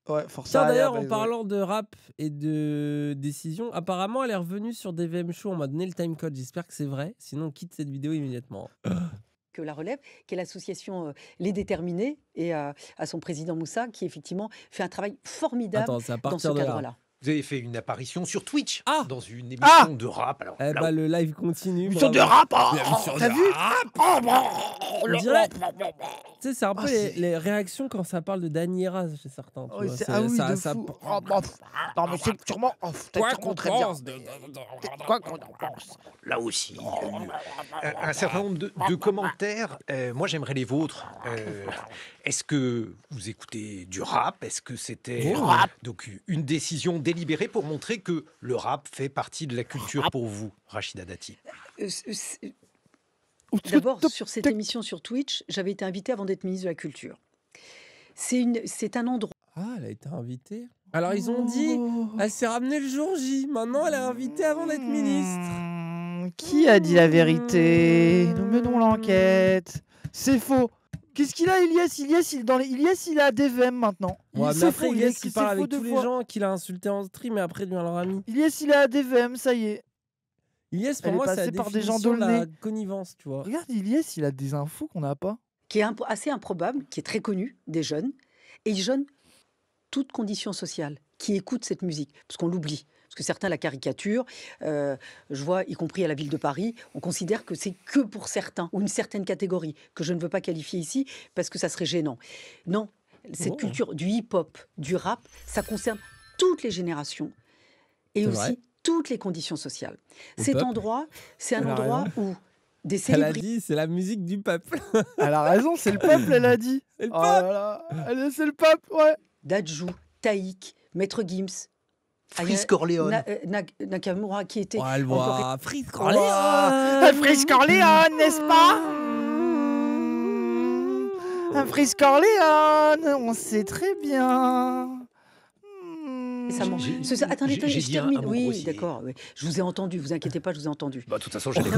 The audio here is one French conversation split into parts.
Ouais, force Tiens, arrière, d'ailleurs, en by the way. parlant de rap et de décision, apparemment, elle est revenue sur DVM Show. On m'a donné le timecode. J'espère que c'est vrai. Sinon, on quitte cette vidéo immédiatement. Que la relève, qui est l'association Les Déterminés, et à son président Moussa, qui effectivement fait un travail formidable Attends, c'est à dans ce partir de là. cadre-là. Vous avez fait une apparition sur Twitch Ah dans une Ah émission de rap. Alors, Eh là, bah, le live continue. Émission de bravo. rap, L'émission t'as de vu? On dirait- Tu sais, c'est un peu Ah, les, c'est- les réactions quand ça parle de Danny Raz chez certains. Tu Oui, vois. ah oui, de ça- fou. Oh, bah, non, mais c'est sûrement... Oh, peut-être sûrement très bien. Quoi qu'on en pense. là aussi, il y a eu un certain nombre de commentaires. Moi, j'aimerais les vôtres. Est-ce que vous écoutez du rap? Est-ce que c'était Oh. donc une décision délibérée pour montrer que le rap fait partie de la culture pour vous, Rachida Dati? D'abord, sur cette émission sur Twitch, j'avais été invitée avant d'être ministre de la Culture. C'est un endroit. Ah, elle a été invitée. Alors, ils ont dit, Oh. elle s'est ramenée le jour J. Maintenant, elle est invitée avant d'être ministre. Qui a dit la vérité? Nous menons l'enquête. C'est faux. Qu'est-ce qu'il a, Ilyes? Ilyes, il a DVM maintenant. Ouais, mais C'est après, faux, Ilyes, écrit il parle c'est faux avec deux tous les fois. gens qu'il a insultés en stream et après, il devient leur ami. Ilyes, il a DVM, ça y est. Ilyes, pour Elle est moi, c'est la passée par des gens définition de la d'aulnay. connivence, tu vois. Regarde, Ilyes, il a des infos qu'on n'a pas. qui est assez improbable, qui est très connu des jeunes, et jeunes, toutes conditions sociales, qui écoutent cette musique, parce qu'on l'oublie. Parce que certains la caricaturent, je vois, y compris à la ville de Paris, on considère que c'est que pour certains, ou une certaine catégorie, que je ne veux pas qualifier ici, parce que ça serait gênant. Non, cette Oh. culture du hip-hop, du rap, ça concerne toutes les générations, et C'est aussi vrai. toutes les conditions sociales. Au Cet peuple. endroit, c'est un Elle a endroit raison. où des Elle a célébrités... dit, c'est la musique du peuple. Elle a raison, c'est le peuple, elle a dit. C'est le Oh peuple. là là, c'est le peuple, ouais. Dadju, Taïk, Maître Gims, Freeze Corleone. Nakamura, qui était Oh, elle encore... voit Freeze Oh, Corleone. un Freeze Corleone, n'est-ce pas? Un Freeze Corleone, on sait très bien. Ça manque. Attendez, j'ai je dit un termine. mot Oui, grossier. d'accord. Oui. Je vous ai entendu, vous inquiétez pas, je vous ai entendu. Bah, de toute façon, j'allais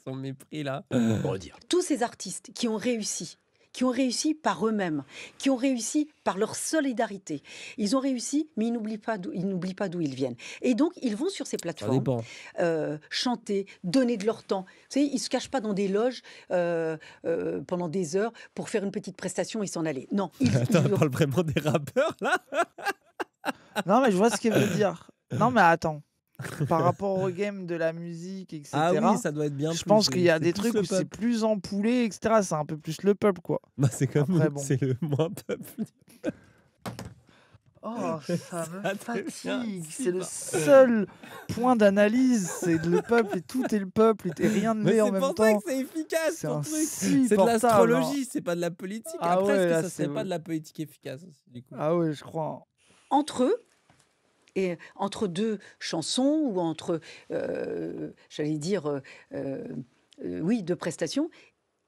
Son mépris, là. le redire. Tous ces artistes qui ont réussi par eux-mêmes, qui ont réussi par leur solidarité. Ils ont réussi, mais ils n'oublient pas d'où ils viennent. Et donc, ils vont sur ces Ça plateformes dépend. chanter, donner de leur temps. Vous savez, ils ne se cachent pas dans des loges pendant des heures pour faire une petite prestation et s'en aller. Non, Attends, elle parle vraiment des rappeurs, là. Non, mais je vois ce qu'elle veut dire. Non, mais attends. Par rapport au game de la musique, etc. Ah oui, ça doit être bien je plus. pense qu'il y a c'est des plus trucs le où c'est peuple. plus ampoulé, etc. C'est un peu plus le peuple, quoi. Bah, c'est comme Après, nous, bon. c'est le moins peuple. Oh, ça me Ça te vient fatigue. si C'est le fort. seul point d'analyse. C'est le peuple et tout est le peuple et rien ne Mais l'est en c'est même pour ça temps. que c'est efficace, C'est ton un truc. C'est de insupportable, l'astrologie, c'est pas de la politique. Ah Après, est-ce ouais, que là, ça serait c'est- pas de la politique efficace aussi, du coup? Ah ouais, je crois. entre eux, et entre deux chansons ou entre, j'allais dire, oui, deux prestations,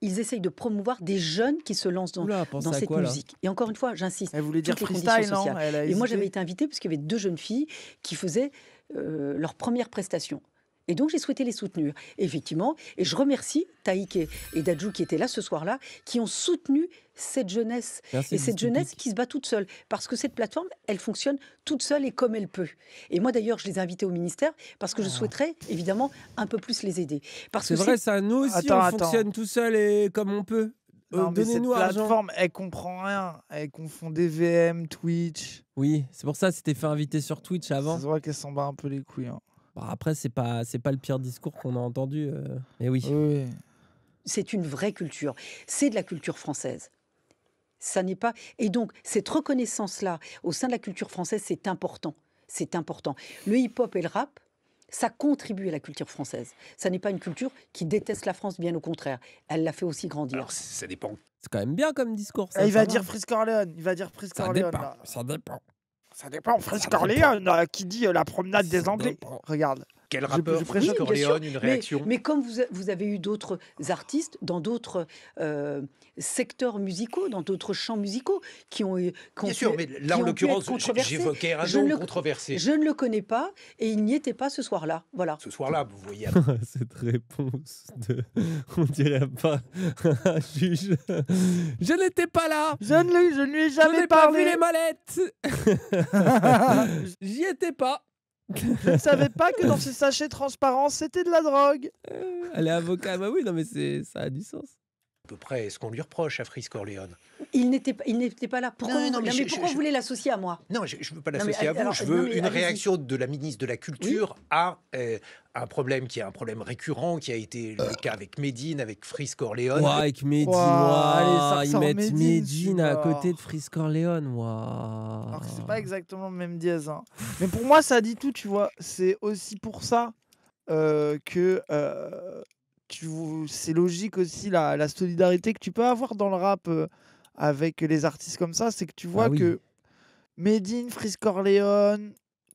ils essayent de promouvoir des jeunes qui se lancent Oula, pense dans à cette quoi, là? musique. Et encore une fois, j'insiste, Elle voulait dire toutes les freestyle, conditions non? sociales. Elle a Et moi, hésité. j'avais été invitée parce qu'il y avait deux jeunes filles qui faisaient leur première prestation. Et donc, j'ai souhaité les soutenir. Et effectivement, et je remercie Taïk et Dadju qui étaient là ce soir-là, qui ont soutenu cette jeunesse. Merci, Et cette jeunesse Dystopique. qui se bat toute seule. Parce que cette plateforme, elle fonctionne toute seule et comme elle peut. Et moi, d'ailleurs, je les ai invités au ministère parce que je souhaiterais, évidemment, un peu plus les aider. Parce C'est que vrai, ça, nous aussi, Attends, on attends. fonctionne tout seul et comme on peut. Non, mais cette Donnez-nous argent. plateforme, elle comprend rien. Elle confond DVM, Twitch. Oui, c'est pour ça que c'était fait inviter sur Twitch avant. Ça se voit qu'elle s'en bat un peu les couilles. Hein. Bah, après, c'est pas le pire discours qu'on a entendu. Mais oui. Oui. c'est une vraie culture. C'est de la culture française. Ça n'est pas... Et donc, cette reconnaissance-là, au sein de la culture française, c'est important. C'est important. Le hip-hop et le rap, ça contribue à la culture française. Ça n'est pas une culture qui déteste la France, bien au contraire. Elle l'a fait aussi grandir. Alors, ça dépend. C'est quand même bien comme discours. Il va ça dire Freeze Corleone. Il va dire Freeze Ça Corleone. dépend. là. Ça dépend. Ça dépend. Freeze Ça Corleone qui dit la promenade des Ça Anglais. dépend. Regarde. Quel je rappeur préfère- Oui, bien sûr. Corleone, une réaction? Mais comme vous avez eu d'autres artistes dans d'autres secteurs musicaux, dans d'autres champs musicaux, qui ont Bien sûr, mais là, en ont pu être l'occurrence, controversés. j'évoquais un Je ne nom le- controversé. Je ne le connais pas et il n'y était pas ce soir-là. Voilà. Ce soir-là, vous voyez. Cette réponse de. On dirait pas un juge. Je n'étais pas là. Je ne lui ai Je jamais n'ai pas vu parlé. les mallettes. J'y étais pas. Je ne savais pas que dans ces sachets transparents, c'était de la drogue. Elle est avocat. Bah oui, non, mais ça a du sens. À peu près ce qu'on lui reproche à Freeze Corleone. Il n'était pas là. Pourquoi, Non, mais pourquoi vous voulez l'associer à moi? Non, je ne veux pas Non, l'associer mais à vous. alors, Je non, veux mais une allez-y. réaction de la ministre de la Culture à un problème qui est un problème récurrent, qui a été le cas avec Medine, avec Freeze Corleone. Ouah, avec Medine, Ouah, allez, ça ils ressort mettent Medine, Medine à celui-là. côté de Freeze Corleone. Ouah. Alors que c'est pas exactement le même dièse. Hein. Mais pour moi, ça dit tout, tu vois. C'est aussi pour ça que c'est logique aussi la solidarité que tu peux avoir dans le rap avec les artistes comme ça. C'est que tu vois oui. que Medine, Freeze Corleone,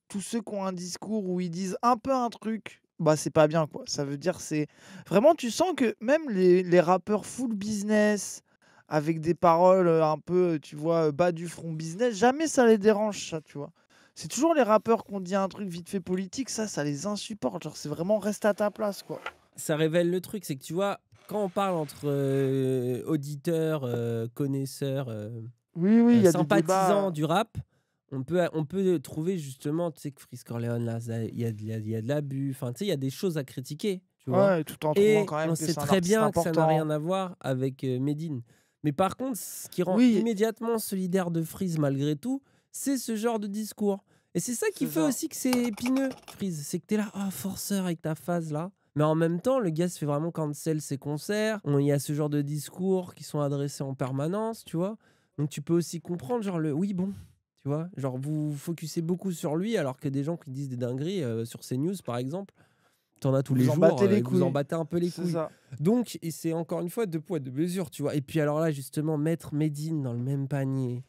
tous ceux qui ont un discours où ils disent un peu un truc, bah c'est pas bien quoi. Ça veut dire c'est vraiment tu sens que même les rappeurs full business avec des paroles un peu tu vois bas du front business, jamais ça les dérange ça, tu vois. C'est toujours les rappeurs qui ont dit un truc vite fait politique, ça les insupporte. Genre c'est vraiment reste à ta place quoi. Ça révèle le truc, c'est que tu vois, quand on parle entre auditeurs, connaisseurs, Oui, il y a des sympathisants débats. du rap, on peut trouver justement, tu sais, que Freeze Corleone, là, il y a de l'abus, enfin, tu sais, il y a des choses à critiquer, tu vois. Ouais, tout en trouvant Et quand même on que sait c'est un très artiste bien que ça n'a important. rien à voir avec Medine. Mais par contre, ce qui rend Oui. immédiatement solidaire de Freeze malgré tout, c'est ce genre de discours. Et c'est ça qui C'est fait ça. aussi que c'est épineux, Freeze. C'est que t'es là, forceur avec ta phase là. Mais en même temps, le gars se fait vraiment cancel ses concerts. Il y a ce genre de discours qui sont adressés en permanence, tu vois. Donc tu peux aussi comprendre, genre, oui, bon, tu vois. Genre, vous vous focussez beaucoup sur lui, alors que des gens qui disent des dingueries sur CNews, par exemple, t'en as tous Vous les en jours, battez les vous en couilles. battez un peu les C'est couilles. ça. Donc, et c'est encore une fois deux poids, deux mesures, tu vois. Et puis alors là, justement, mettre Medine dans le même panier,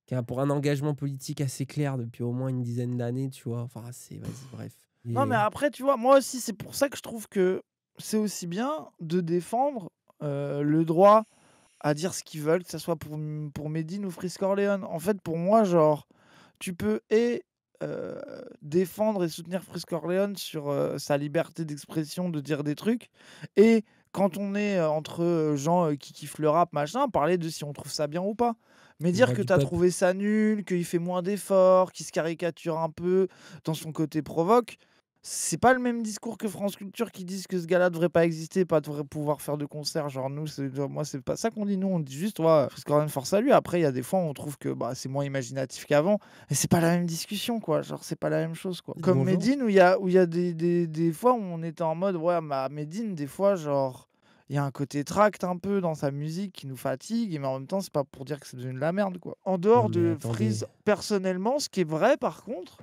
qui a pour un engagement politique assez clair depuis au moins une dizaine d'années, tu vois. Enfin, vas-y, bref. Non, mais après, tu vois, moi aussi, c'est pour ça que je trouve que c'est aussi bien de défendre le droit à dire ce qu'ils veulent, que ce soit pour Medine ou Freeze Corleone. En fait, pour moi, genre, tu peux défendre et soutenir Freeze Corleone sur sa liberté d'expression, de dire des trucs, et quand on est entre gens qui kiffent le rap, machin, parler de si on trouve ça bien ou pas. Mais dire droit que du t'as peuple. trouvé ça nul, qu'il fait moins d'efforts, qu'il se caricature un peu dans son côté provoque, c'est pas le même discours que France Culture qui disent que ce gars-là devrait pas exister, pas devrait pouvoir faire de concert. Genre nous, moi c'est pas ça qu'on dit. Nous on dit juste, ouais, Freeze Corleone force à lui. Après il y a des fois on trouve que bah, c'est moins imaginatif qu'avant, et c'est pas la même discussion quoi. Genre c'est pas la même chose quoi. Comme Bonjour. Medine où il y a des fois où on était en mode ouais, bah Medine des fois genre il y a un côté tract un peu dans sa musique qui nous fatigue, mais en même temps c'est pas pour dire que c'est devenu de la merde quoi. En dehors Non, mais de attendez. Freeze personnellement, ce qui est vrai par contre,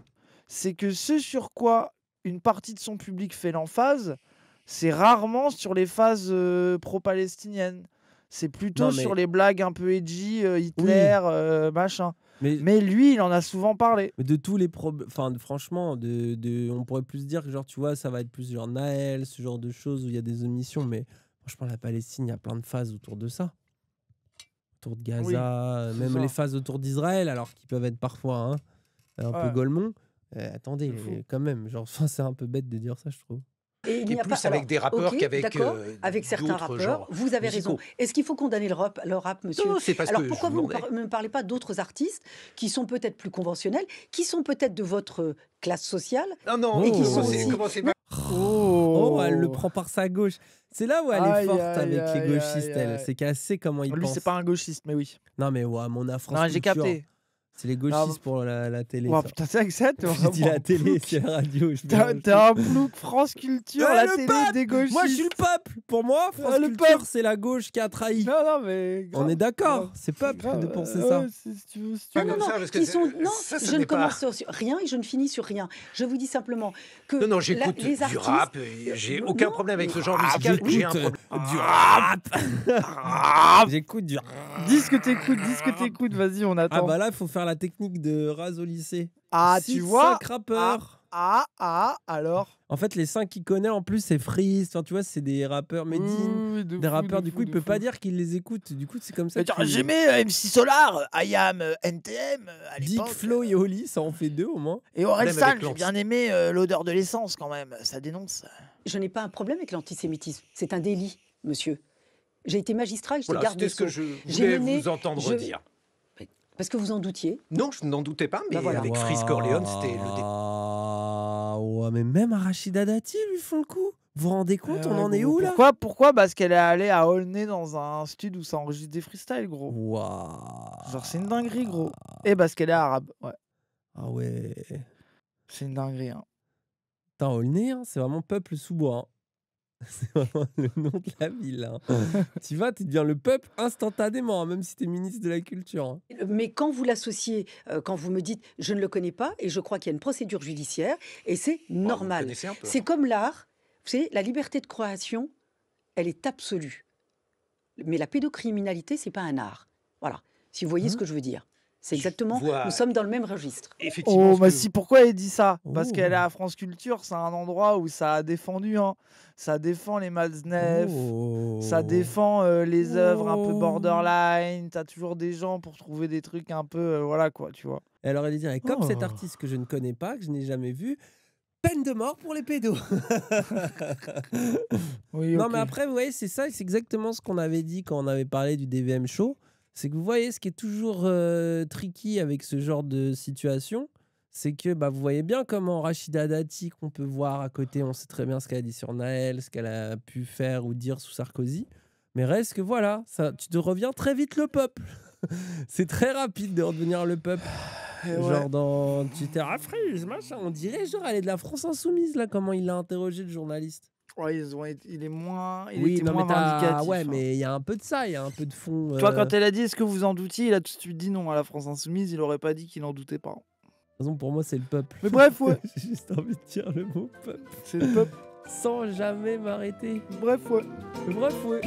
c'est que ce sur quoi une partie de son public fait l'emphase, c'est rarement sur les phases pro-palestiniennes. C'est plutôt Non, mais- sur les blagues un peu edgy, Hitler, machin. Mais Mais lui, il en a souvent parlé. de tous les problèmes, enfin franchement, on pourrait plus dire que genre tu vois, ça va être plus genre Naël, ce genre de choses où il y a des omissions, mais franchement la Palestine, il y a plein de phases autour de ça, autour de Gaza, Oui, c'est même ça. les phases autour d'Israël, alors qu'ils peuvent être parfois un peu Ouais. golemons. Attendez, C'est fou. quand même, genre c'est un peu bête de dire ça, je trouve. Et il Et n'y a plus pas. avec alors, des rappeurs ok, qu'avec d'accord, avec certains d'autres rappeurs, genres vous avez raison. musicaux. Est-ce qu'il faut condamner le rap, monsieur? Non, c'est parce Alors que pourquoi je vous vous ne demandais. me parlez pas d'autres artistes qui sont peut-être plus conventionnels, qui sont peut-être de votre classe sociale? Non, non, Et qui sont commencez- aussi- commencez Non. pas. Oh, elle le prend par sa gauche. C'est là où elle est Aïe, forte aïe, avec les aïe, gauchistes, aïe, elle. aïe. C'est qu'elle sait comment ils Lui, pensent. c'est pas un gauchiste, mais oui. Non, mais ouais, mon France Non, j'ai Culture, capté. c'est les gauchistes pour la télé. Ouah, ça. putain, c'est exact. J'ai dit la télé, c'est la radio. je mélange T'as un plouc France Culture, Ouais, la le télé peuple. des gauchistes. Moi, je suis le peuple. Pour moi, France le Culture, peuple. c'est la gauche qui a trahi. Non, mais. On est d'accord. C'est peuple de penser ça. Si tu veux, si tu Pas veux. Non, comme non, ça, parce que qui c'est- sont... non, ça je n'est ne pas- commence sur rien et je ne finis sur rien. Je vous dis simplement que Non, non, j'écoute les du artistes... rap. Et j'ai aucun Non, problème avec ce mais- genre musical. J'ai un J'écoute problème. du rap. J'écoute du rap. Dis ce que t'écoutes, vas-y, on attend. Ah bah là, il faut faire la technique de Raz au lycée. Ah, Cite tu vois 5 rappeurs alors? En fait, les 5 qu'il connaît, en plus, c'est Freeze. Enfin, tu vois, c'est des rappeurs Medine. Oui, de Des fou, rappeurs, de du fou, coup, il de peut fou. pas dire qu'il les écoute. Du coup, c'est comme ça Mais que tiens, j'aimais MC Solar, IAM, NTM à Dick, l'époque. Flo et Oli, ça en fait 2 au moins. Et Même Orelsan, avec j'ai Lance. bien aimé l'odeur de l'essence quand même, ça dénonce. Je n'ai pas un problème avec l'antisémitisme. C'est un délit, monsieur. J'ai été magistrat et j'étais Voilà, garde c'était des ce que Sceaux. je J'ai voulais mené- vous entendre je- dire. Parce que vous en doutiez. Non, je n'en doutais pas, mais Bah voilà. avec Freeze Corleone, c'était le dé. Ouais, mais même Rachida Dati lui font le coup. Vous vous rendez compte, on en est où là? Pourquoi? Parce qu'elle est allée à Aulnay dans un studio où ça enregistre des freestyles, gros. Waouh. Genre, c'est une dinguerie, gros. Et parce qu'elle est arabe, ouais. Ah ouais. C'est une dinguerie, hein. Putain, Aulnay, hein, c'est vraiment peuple sous-bois. Hein. C'est vraiment le nom de la ville. Hein. Tu vas, tu deviens le peuple instantanément, hein, même si tu es ministre de la Culture. Hein. Mais quand vous l'associez, quand vous me dites je ne le connais pas et je crois qu'il y a une procédure judiciaire et c'est Oh, vous le normal. connaissez un peu. C'est comme l'art. Vous savez, la liberté de création, elle est absolue. Mais la pédocriminalité, c'est pas un art. Voilà. Si vous voyez ce que je veux dire. C'est exactement. vois- Nous sommes dans le même registre. Effectivement, Oh, ce bah que- si, pourquoi elle dit ça? Parce Oh. qu'elle est à France Culture, c'est un endroit où ça a défendu, hein. Ça défend les Malzneff, ça défend les œuvres un peu Oh. borderline, t'as toujours des gens pour trouver des trucs un peu, voilà quoi, tu vois. Et alors elle dirait, comme cet Oh. artiste que je ne connais pas, que je n'ai jamais vu, peine de mort pour les pédos. Oui, Non, ok. mais après, vous voyez, c'est ça, c'est exactement ce qu'on avait dit quand on avait parlé du DVM show. C'est que vous voyez, ce qui est toujours tricky avec ce genre de situation, c'est que bah, vous voyez bien comment Rachida Dati, qu'on peut voir à côté, on sait très bien ce qu'elle a dit sur Naël, ce qu'elle a pu faire ou dire sous Sarkozy. Mais reste que voilà, ça, tu te reviens très vite le peuple. C'est très rapide de redevenir le peuple. Et ouais. Genre dans Twitter, ah, Freeze, machin, on dirait genre elle est de la France Insoumise là, comment il a interrogé le journaliste. Ouais, il est moins, il Oui, était non, moins mais vindicatif. ouais, hein. mais il y a un peu de ça, il y a un peu de fond. Toi, quand elle a dit est-ce que vous en doutiez, il a tout de suite dit non à la France Insoumise, il aurait pas dit qu'il en doutait pas. De toute façon, pour moi, c'est le peuple. Mais bref, ouais, J'ai juste envie de dire le mot peuple c'est le peuple. sans jamais m'arrêter. Bref, ouais. Bref, ouais.